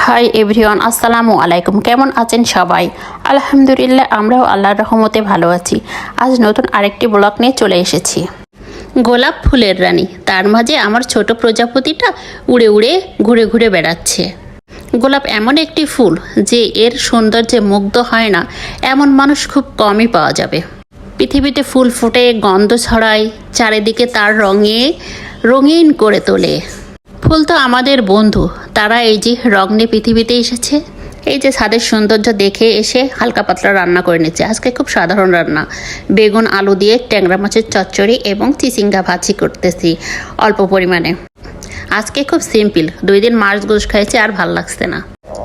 Hi everyone, আসসালামু আলাইকুম। কেমন আছেন সবাই? আলহামদুলিল্লাহ, আমরাও আল্লাহর রহমতে ভালো আছি। আজ নতুন আরেকটি ব্লগ নিয়ে চলে এসেছি। গোলাপ ফুলের রানী, তার মাঝে আমার ছোট প্রজাপতিটা উড়ে উড়ে ঘুরে ঘুরে বেড়াচ্ছে। গোলাপ এমন একটি ফুল যে এর সৌন্দর্যে মুগ্ধ হয় না এমন মানুষ খুব কমই পাওয়া যাবে। পৃথিবীতে ফুল ফুটে, গন্ধ ছড়ায়, চারিদিকে তার রঙে রঙিন করে তোলে। ফুল তো আমাদের বন্ধু, তারা এই যে রং নিয়ে পৃথিবীতে এসেছে। এই যে ছাদের সৌন্দর্য দেখে এসে হালকা পাতলা রান্না করে নিচ্ছে। আজকে খুব সাধারণ রান্না, বেগুন আলু দিয়ে ট্যাংরা মাছের চচ্চড়ি এবং চিচিঙ্গা ভাজি করতেছি অল্প পরিমাণে। আজকে খুব সিম্পল, 2 দিন মাছ গোশ খাইছে আর ভাল লাগছে না।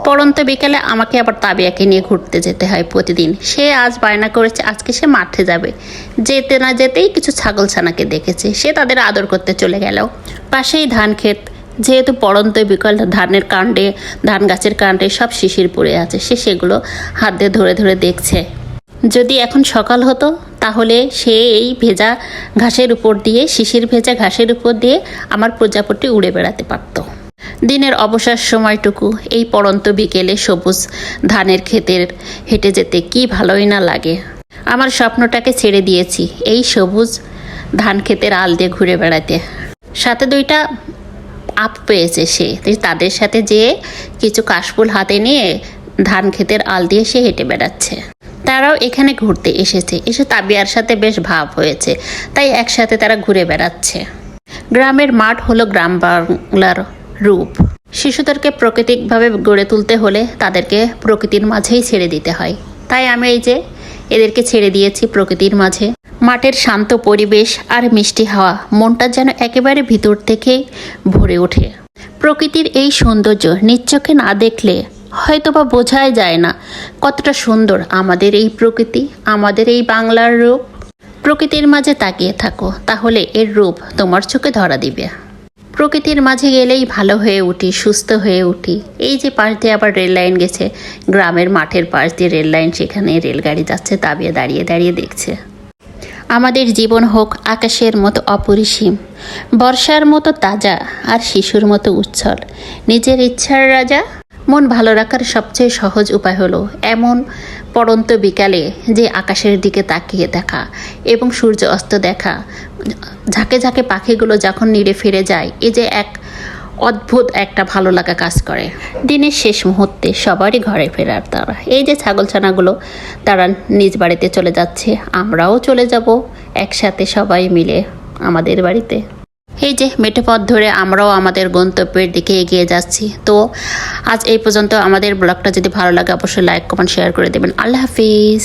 পরন্ত বিকেলে আমাকে আবার তাবিয়াকে নিয়ে ঘুরতে যেতে হয় প্রতিদিন। সে আজ বায়না করেছে আজকে সে মাঠে যাবে। যেতে না যেতেই কিছু ছাগল ছানাকে দেখেছে, সে তাদের আদর করতে চলে গেল। পাশেই ধান ক্ষেত, যেহেতু পড়ন্ত বিকাল, ধানের কাণ্ডে, ধান গাছের কাণ্ডে সব শিশির পড়ে আছে। সে সেগুলো হাত দিয়ে ধরে ধরে দেখছে। যদি এখন সকাল হতো তাহলে সে এই ভেজা ঘাসের উপর দিয়ে, শিশির ভেজা ঘাসের উপর দিয়ে আমার প্রজাপতি উড়ে বেড়াতে পারত। দিনের অবসর সময়টুকু এই পড়ন্ত বিকেলে সবুজ ধানের ক্ষেতের হেঁটে যেতে কি ভালোই না লাগে। আমার স্বপ্নটাকে ছেড়ে দিয়েছি এই সবুজ ধান ক্ষেতের আল দিয়ে ঘুরে বেড়াতে। সাথে 2টা আপ পেয়েছে সে, তাদের সাথে যেয়ে কিছু কাশফুল হাতে নিয়ে ধান ক্ষেতের আল দিয়ে সে হেঁটে বেড়াচ্ছে। তারাও এখানে ঘুরতে এসেছে, এসে তাবিয়ার সাথে বেশ ভাব হয়েছে, তাই একসাথে তারা ঘুরে বেড়াচ্ছে। গ্রামের মাঠ হলো গ্রাম বাংলার রূপ। শিশুদেরকে প্রাকৃতিকভাবে গড়ে তুলতে হলে তাদেরকে প্রকৃতির মাঝেই ছেড়ে দিতে হয়। তাই আমি এই যে এদেরকে ছেড়ে দিয়েছি প্রকৃতির মাঝে। মাঠের শান্ত পরিবেশ আর মিষ্টি হাওয়া মনটা যেন একেবারে ভিতর থেকে ভরে ওঠে। প্রকৃতির এই সৌন্দর্য নিজ চোখে না দেখলে হয়তোবা বোঝাই যায় না কতটা সুন্দর আমাদের এই প্রকৃতি, আমাদের এই বাংলার রূপ। প্রকৃতির মাঝে তাকিয়ে থাকো, তাহলে এর রূপ তোমার চোখে ধরা দিবে। প্রকৃতির মাঝে গেলেই ভালো হয়ে উঠি, সুস্থ হয়ে উঠি। এই যে পাশ দিয়ে আবার রেল লাইন গেছে, গ্রামের মাঠের পাশ দিয়ে রেল লাইন, সেখানে রেলগাড়ি যাচ্ছে, তাবিয়া দাঁড়িয়ে দাঁড়িয়ে দেখছে। আমাদের জীবন হোক আকাশের মতো অপরিসীম, বর্ষার মতো তাজা, আর শিশুর মতো উচ্ছল। নিজের ইচ্ছার রাজা। মন ভালো রাখার সবচেয়ে সহজ উপায় হলো এমন পড়ন্ত বিকালে যে আকাশের দিকে তাকিয়ে দেখা এবং সূর্য অস্ত দেখা। ঝাঁকে ঝাঁকে পাখিগুলো যখন নিড়ে ফিরে যায়, এই যে এক অদ্ভুত একটা ভালো লাগা কাজ করে। দিনের শেষ মুহূর্তে সবারই ঘরে ফেরার তারা। এই যে ছাগলছানাগুলো, তারা নিজ বাড়িতে চলে যাচ্ছে, আমরাও চলে যাব একসাথে সবাই মিলে আমাদের বাড়িতে। এই যে মেঠো পথ ধরে আমরাও আমাদের গন্তব্যের দিকে এগিয়ে যাচ্ছি। তো আজ এই পর্যন্ত। আমাদের ব্লগটা যদি ভালো লাগে অবশ্যই লাইক, কমেন্ট, শেয়ার করে দেবেন। আল্লাহ হাফিজ।